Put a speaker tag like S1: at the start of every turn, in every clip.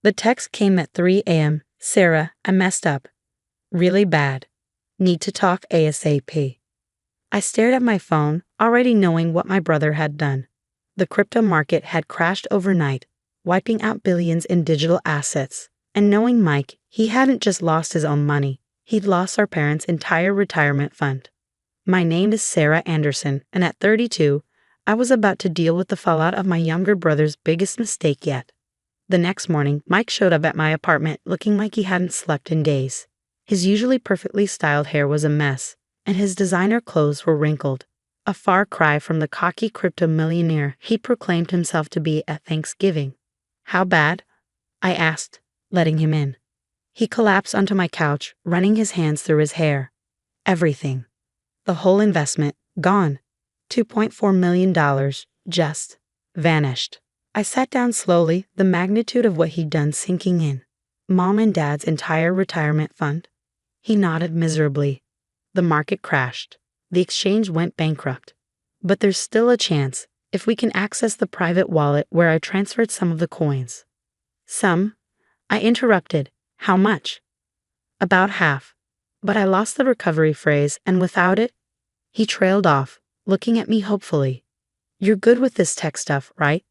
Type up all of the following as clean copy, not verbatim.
S1: The text came at 3 a.m. Sarah, I messed up. Really bad. Need to talk ASAP. I stared at my phone, already knowing what my brother had done. The crypto market had crashed overnight, wiping out billions in digital assets. And knowing Mike, he hadn't just lost his own money, he'd lost our parents' entire retirement fund. My name is Sarah Anderson, and at 32, I was about to deal with the fallout of my younger brother's biggest mistake yet. The next morning, Mike showed up at my apartment looking like he hadn't slept in days. His usually perfectly styled hair was a mess, and his designer clothes were wrinkled, a far cry from the cocky crypto millionaire he proclaimed himself to be at Thanksgiving. How bad? I asked, letting him in. He collapsed onto my couch, running his hands through his hair. Everything. The whole investment, gone. $2.4 million, just vanished. I sat down slowly, the magnitude of what he'd done sinking in. Mom and Dad's entire retirement fund. He nodded miserably. The market crashed. The exchange went bankrupt. But there's still a chance, if we can access the private wallet where I transferred some of the coins. Some? I interrupted. How much? About half. But I lost the recovery phrase, and without it, he trailed off, looking at me hopefully. You're good with this tech stuff, right?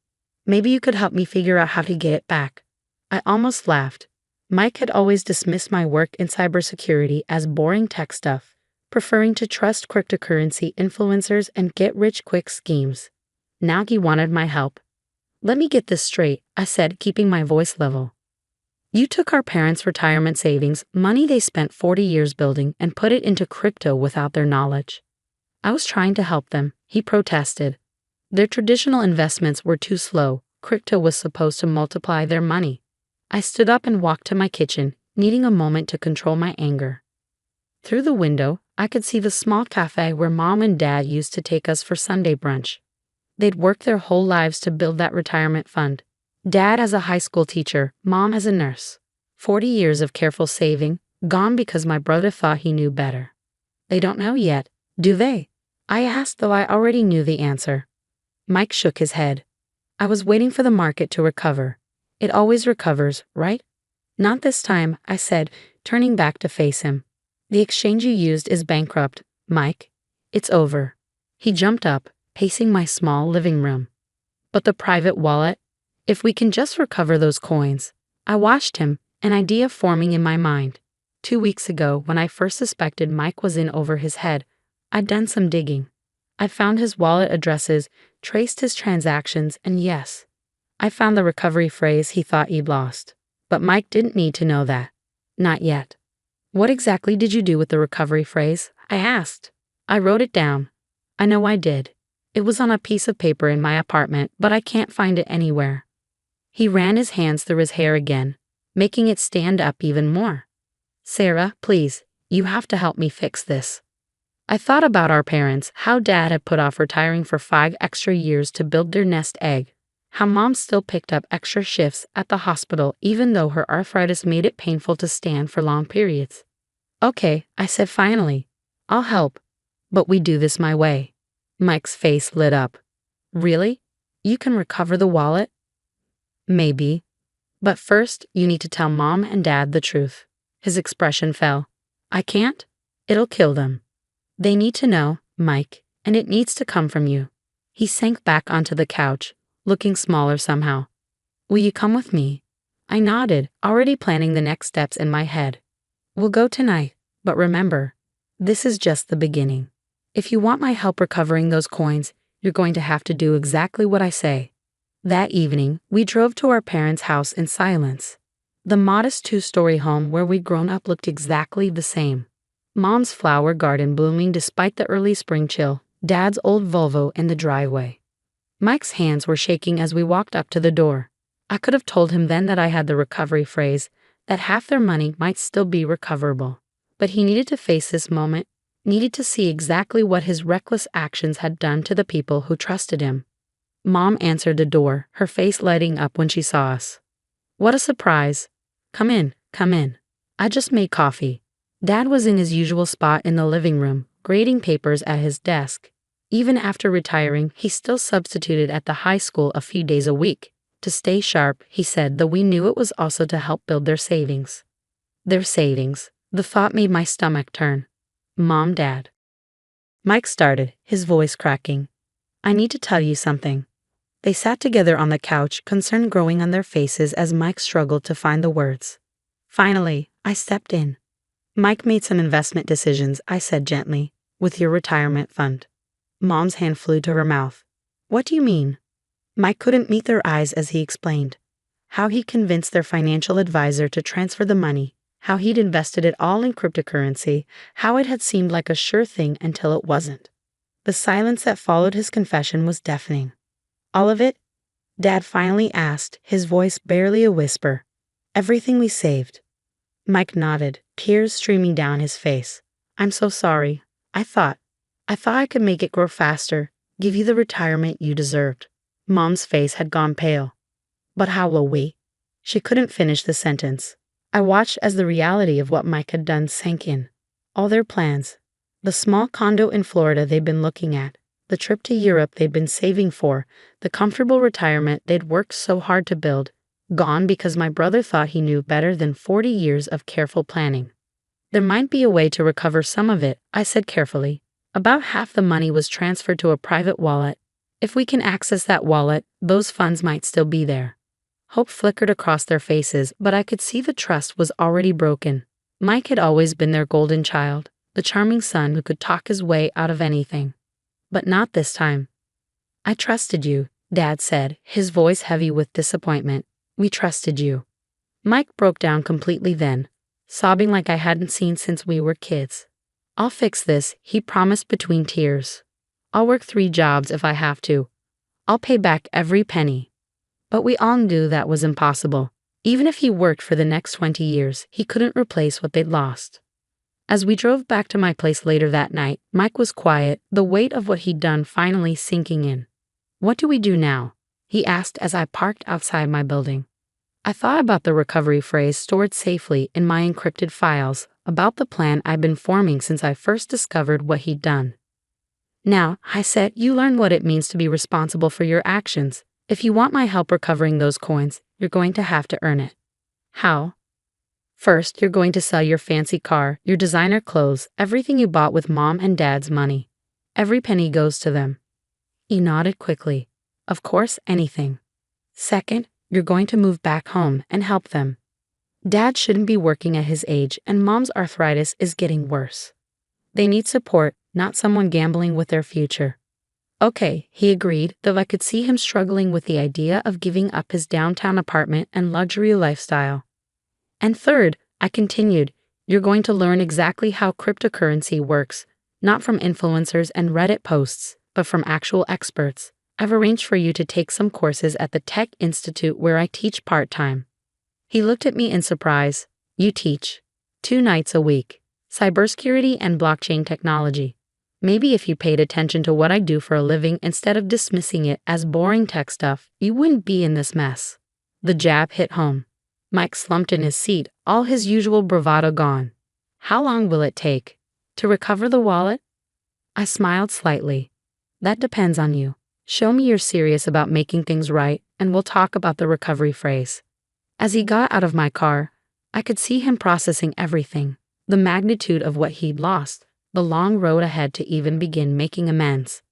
S1: Maybe you could help me figure out how to get it back. I almost laughed. Mike had always dismissed my work in cybersecurity as boring tech stuff, preferring to trust cryptocurrency influencers and get-rich-quick schemes. Now he wanted my help. Let me get this straight, I said, keeping my voice level. You took our parents' retirement savings, money they spent 40 years building, and put it into crypto without their knowledge. I was trying to help them, he protested. Their traditional investments were too slow. Crypto was supposed to multiply their money. I stood up and walked to my kitchen, needing a moment to control my anger. Through the window, I could see the small cafe where Mom and Dad used to take us for Sunday brunch. They'd worked their whole lives to build that retirement fund. Dad as a high school teacher, Mom as a nurse. 40 years of careful saving, gone because my brother thought he knew better. They don't know yet, do they? I asked, though I already knew the answer. Mike shook his head. I was waiting for the market to recover. It always recovers, right? Not this time, I said, turning back to face him. The exchange you used is bankrupt, Mike. It's over. He jumped up, pacing my small living room. But the private wallet? If we can just recover those coins. I watched him, an idea forming in my mind. 2 weeks ago, when I first suspected Mike was in over his head, I'd done some digging. I found his wallet addresses, traced his transactions, and yes, I found the recovery phrase he thought he'd lost. But Mike didn't need to know that. Not yet. What exactly did you do with the recovery phrase? I asked. I wrote it down. I know I did. It was on a piece of paper in my apartment, but I can't find it anywhere. He ran his hands through his hair again, making it stand up even more. Sarah, please, you have to help me fix this. I thought about our parents, how Dad had put off retiring for 5 extra years to build their nest egg, how Mom still picked up extra shifts at the hospital even though her arthritis made it painful to stand for long periods. Okay, I said finally. I'll help, but we do this my way. Mike's face lit up. Really? You can recover the wallet? Maybe. But first, you need to tell Mom and Dad the truth. His expression fell. I can't? It'll kill them. They need to know, Mike, and it needs to come from you. He sank back onto the couch, looking smaller somehow. Will you come with me? I nodded, already planning the next steps in my head. We'll go tonight, but remember, this is just the beginning. If you want my help recovering those coins, you're going to have to do exactly what I say. That evening, we drove to our parents' house in silence. The modest 2-story home where we'd grown up looked exactly the same. Mom's flower garden blooming despite the early spring chill, Dad's old Volvo in the driveway. Mike's hands were shaking as we walked up to the door. I could have told him then that I had the recovery phrase, that half their money might still be recoverable. But he needed to face this moment, needed to see exactly what his reckless actions had done to the people who trusted him. Mom answered the door, her face lighting up when she saw us. What a surprise. Come in, come in. I just made coffee. Dad was in his usual spot in the living room, grading papers at his desk. Even after retiring, he still substituted at the high school a few days a week, To stay sharp, he said, though we knew it was also to help build their savings. Their savings. The thought made my stomach turn. Mom, Dad. Mike started, his voice cracking. I need to tell you something. They sat together on the couch, concern growing on their faces as Mike struggled to find the words. Finally, I stepped in. Mike made some investment decisions, I said gently, with your retirement fund. Mom's hand flew to her mouth. What do you mean? Mike couldn't meet their eyes as he explained. How he convinced their financial advisor to transfer the money, how he'd invested it all in cryptocurrency, how it had seemed like a sure thing until it wasn't. The silence that followed his confession was deafening. All of it? Dad finally asked, his voice barely a whisper. Everything we saved. Mike nodded, tears streaming down his face. I'm so sorry. I thought I could make it grow faster, give you the retirement you deserved. Mom's face had gone pale. But how will we? She couldn't finish the sentence. I watched as the reality of what Mike had done sank in. All their plans. The small condo in Florida they'd been looking at, the trip to Europe they'd been saving for, the comfortable retirement they'd worked so hard to build, gone because my brother thought he knew better than 40 years of careful planning. There might be a way to recover some of it, I said carefully. About half the money was transferred to a private wallet. If we can access that wallet, those funds might still be there. Hope flickered across their faces, but I could see the trust was already broken. Mike had always been their golden child, the charming son who could talk his way out of anything. But not this time. I trusted you, Dad said, his voice heavy with disappointment. We trusted you. Mike broke down completely then, sobbing like I hadn't seen since we were kids. I'll fix this, he promised between tears. I'll work 3 jobs if I have to. I'll pay back every penny. But we all knew that was impossible. Even if he worked for the next 20 years, he couldn't replace what they'd lost. As we drove back to my place later that night, Mike was quiet, the weight of what he'd done finally sinking in. What do we do now? He asked as I parked outside my building. I thought about the recovery phrase stored safely in my encrypted files, about the plan I'd been forming since I first discovered what he'd done. Now, I said, you learn what it means to be responsible for your actions. If you want my help recovering those coins, you're going to have to earn it. How? First, you're going to sell your fancy car, your designer clothes, everything you bought with Mom and Dad's money. Every penny goes to them. He nodded quickly. Of course, anything. Second, you're going to move back home and help them. Dad shouldn't be working at his age, and Mom's arthritis is getting worse. They need support, not someone gambling with their future. Okay, he agreed, though I could see him struggling with the idea of giving up his downtown apartment and luxury lifestyle. And third, I continued, you're going to learn exactly how cryptocurrency works, not from influencers and Reddit posts, but from actual experts. I've arranged for you to take some courses at the Tech Institute where I teach part-time. He looked at me in surprise. You teach 2 nights a week, cybersecurity and blockchain technology. Maybe if you paid attention to what I do for a living instead of dismissing it as boring tech stuff, you wouldn't be in this mess. The jab hit home. Mike slumped in his seat, all his usual bravado gone. How long will it take? To recover the wallet? I smiled slightly. That depends on you. Show me you're serious about making things right, and we'll talk about the recovery phrase. As he got out of my car, I could see him processing everything, the magnitude of what he'd lost, the long road ahead to even begin making amends.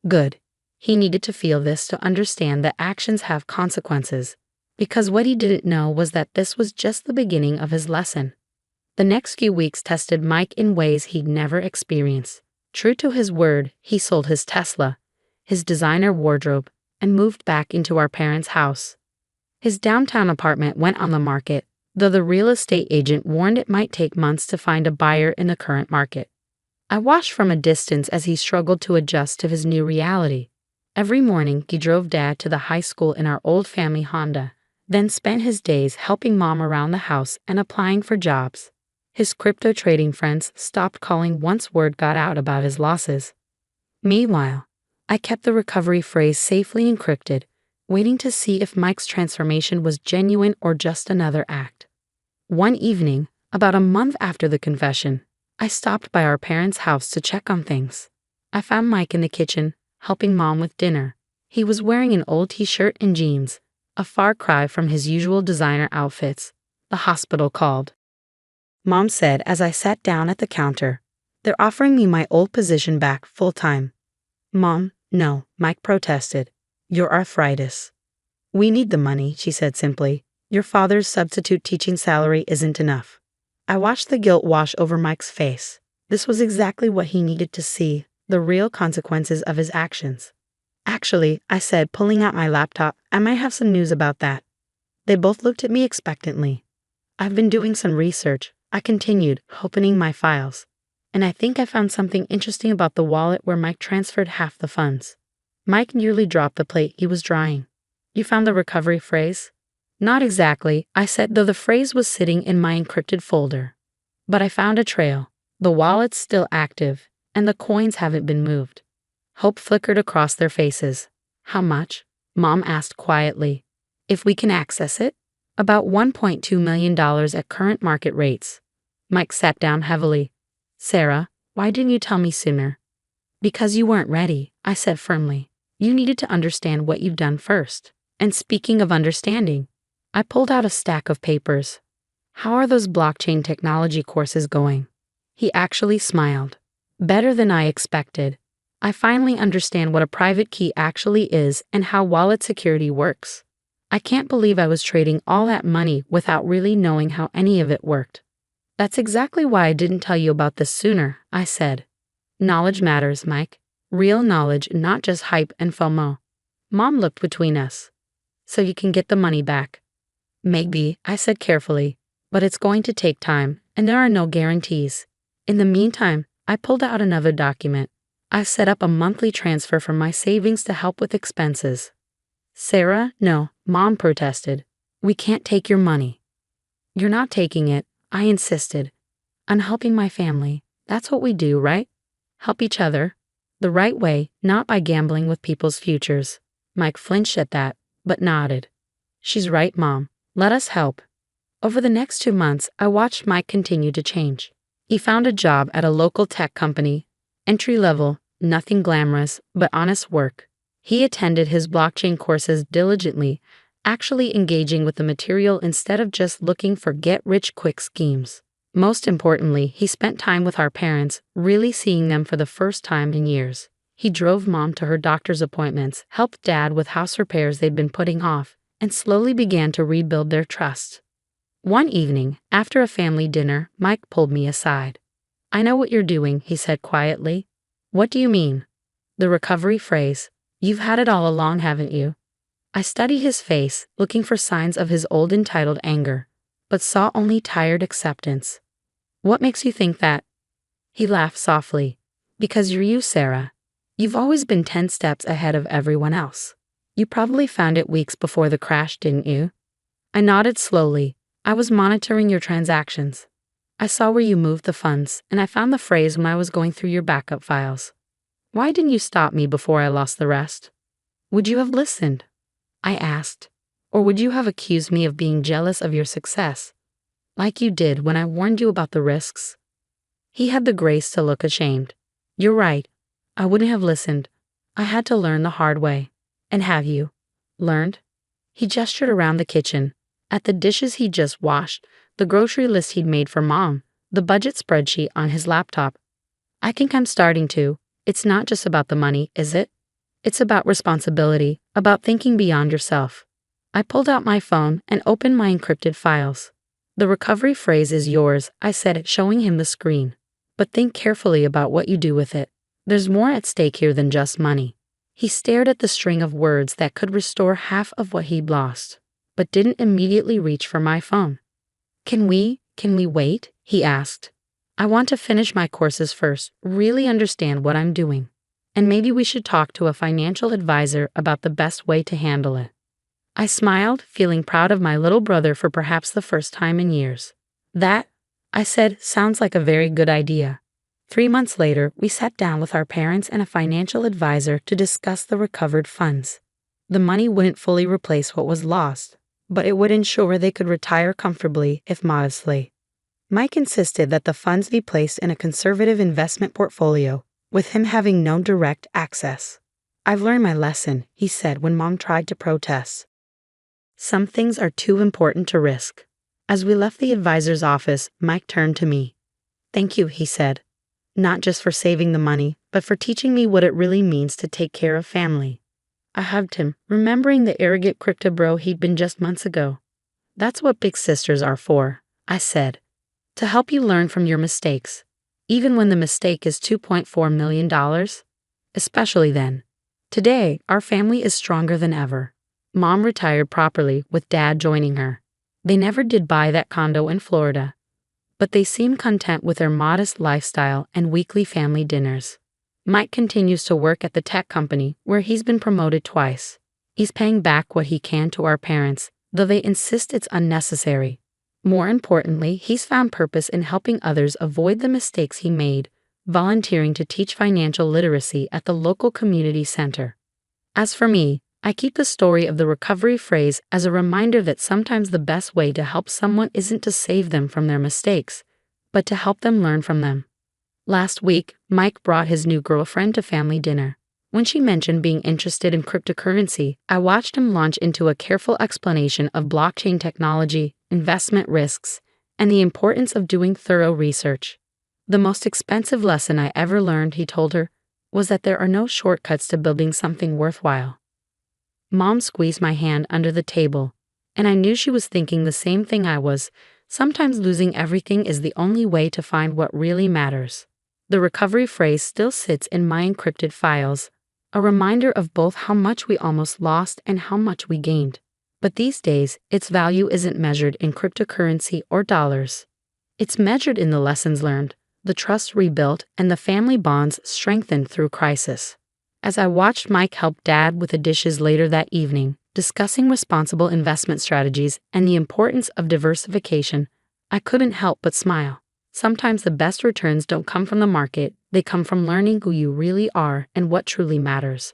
S1: Good. He needed to feel this to understand that actions have consequences, because what he didn't know was that this was just the beginning of his lesson. The next few weeks tested Mike in ways he'd never experienced. True to his word, he sold his Tesla, his designer wardrobe, and moved back into our parents' house. His downtown apartment went on the market, though the real estate agent warned it might take months to find a buyer in the current market. I watched from a distance as he struggled to adjust to his new reality. Every morning, he drove Dad to the high school in our old family Honda, then spent his days helping Mom around the house and applying for jobs. His crypto trading friends stopped calling once word got out about his losses. Meanwhile, I kept the recovery phrase safely encrypted, waiting to see if Mike's transformation was genuine or just another act. One evening, about a month after the confession, I stopped by our parents' house to check on things. I found Mike in the kitchen, helping Mom with dinner. He was wearing an old t-shirt and jeans, a far cry from his usual designer outfits. The hospital called. Mom said as I sat down at the counter. They're offering me my old position back full-time. Mom, no, Mike protested. Your arthritis. We need the money, she said simply. Your father's substitute teaching salary isn't enough. I watched the guilt wash over Mike's face. This was exactly what he needed to see, the real consequences of his actions. Actually, I said, pulling out my laptop, I might have some news about that. They both looked at me expectantly. I've been doing some research, I continued, opening my files. And I think I found something interesting about the wallet where Mike transferred half the funds. Mike nearly dropped the plate he was drying. You found the recovery phrase? Not exactly, I said, though the phrase was sitting in my encrypted folder. But I found a trail. The wallet's still active, and the coins haven't been moved. Hope flickered across their faces. How much? Mom asked quietly. If we can access it? About $1.2 million at current market rates. Mike sat down heavily. Sarah, why didn't you tell me sooner? Because you weren't ready, I said firmly. You needed to understand what you've done first. And speaking of understanding, I pulled out a stack of papers. How are those blockchain technology courses going? He actually smiled. Better than I expected. I finally understand what a private key actually is and how wallet security works. I can't believe I was trading all that money without really knowing how any of it worked. That's exactly why I didn't tell you about this sooner, I said. Knowledge matters, Mike. Real knowledge, not just hype and FOMO. Mom looked between us. So you can get the money back. Maybe, I said carefully, but it's going to take time, and there are no guarantees. In the meantime, I pulled out another document. I set up a monthly transfer from my savings to help with expenses. Sarah, no, Mom protested. We can't take your money. You're not taking it, I insisted. I'm helping my family. That's what we do, right? Help each other. The right way, not by gambling with people's futures. Mike flinched at that, but nodded. She's right, Mom. Let us help. Over the next 2 months, I watched Mike continue to change. He found a job at a local tech company. Entry level, nothing glamorous, but honest work. He attended his blockchain courses diligently, actually engaging with the material instead of just looking for get-rich-quick schemes. Most importantly, he spent time with our parents, really seeing them for the first time in years. He drove Mom to her doctor's appointments, helped Dad with house repairs they'd been putting off, and slowly began to rebuild their trust. One evening, after a family dinner, Mike pulled me aside. I know what you're doing, he said quietly. What do you mean? The recovery phrase. You've had it all along, haven't you? I studied his face, looking for signs of his old entitled anger, but saw only tired acceptance. What makes you think that? He laughed softly. Because you're you, Sarah. You've always been 10 steps ahead of everyone else. You probably found it weeks before the crash, didn't you? I nodded slowly. I was monitoring your transactions. I saw where you moved the funds, and I found the phrase when I was going through your backup files. Why didn't you stop me before I lost the rest? Would you have listened? I asked. Or would you have accused me of being jealous of your success, like you did when I warned you about the risks? He had the grace to look ashamed. You're right. I wouldn't have listened. I had to learn the hard way. And have you? Learned? He gestured around the kitchen, at the dishes he'd just washed, the grocery list he'd made for Mom, the budget spreadsheet on his laptop. I think I'm starting to. It's not just about the money, is it? It's about responsibility, about thinking beyond yourself. I pulled out my phone and opened my encrypted files. The recovery phrase is yours, I said, showing him the screen. But think carefully about what you do with it. There's more at stake here than just money. He stared at the string of words that could restore half of what he'd lost, but didn't immediately reach for my phone. Can we wait? He asked. I want to finish my courses first, really understand what I'm doing. And maybe we should talk to a financial advisor about the best way to handle it. I smiled, feeling proud of my little brother for perhaps the first time in years. That, I said, sounds like a very good idea. 3 months later, we sat down with our parents and a financial advisor to discuss the recovered funds. The money wouldn't fully replace what was lost, but it would ensure they could retire comfortably, if modestly. Mike insisted that the funds be placed in a conservative investment portfolio, with him having no direct access. I've learned my lesson, he said when Mom tried to protest. Some things are too important to risk. As we left the advisor's office, Mike turned to me. Thank you, he said. Not just for saving the money, but for teaching me what it really means to take care of family. I hugged him, remembering the arrogant crypto bro he'd been just months ago. That's what big sisters are for, I said. To help you learn from your mistakes. Even when the mistake is $2.4 million? Especially then. Today, our family is stronger than ever. Mom retired properly, with Dad joining her. They never did buy that condo in Florida, but they seem content with their modest lifestyle and weekly family dinners. Mike continues to work at the tech company where he's been promoted twice. He's paying back what he can to our parents, though they insist it's unnecessary. More importantly, he's found purpose in helping others avoid the mistakes he made, volunteering to teach financial literacy at the local community center. As for me, I keep the story of the recovery phrase as a reminder that sometimes the best way to help someone isn't to save them from their mistakes, but to help them learn from them. Last week, Mike brought his new girlfriend to family dinner. When she mentioned being interested in cryptocurrency, I watched him launch into a careful explanation of blockchain technology, investment risks, and the importance of doing thorough research. The most expensive lesson I ever learned, he told her, was that there are no shortcuts to building something worthwhile. Mom squeezed my hand under the table, and I knew she was thinking the same thing I was. Sometimes losing everything is the only way to find what really matters. The recovery phrase still sits in my encrypted files, a reminder of both how much we almost lost and how much we gained. But these days, its value isn't measured in cryptocurrency or dollars. It's measured in the lessons learned, the trust rebuilt, and the family bonds strengthened through crisis. As I watched Mike help Dad with the dishes later that evening, discussing responsible investment strategies and the importance of diversification, I couldn't help but smile. Sometimes the best returns don't come from the market, they come from learning who you really are and what truly matters.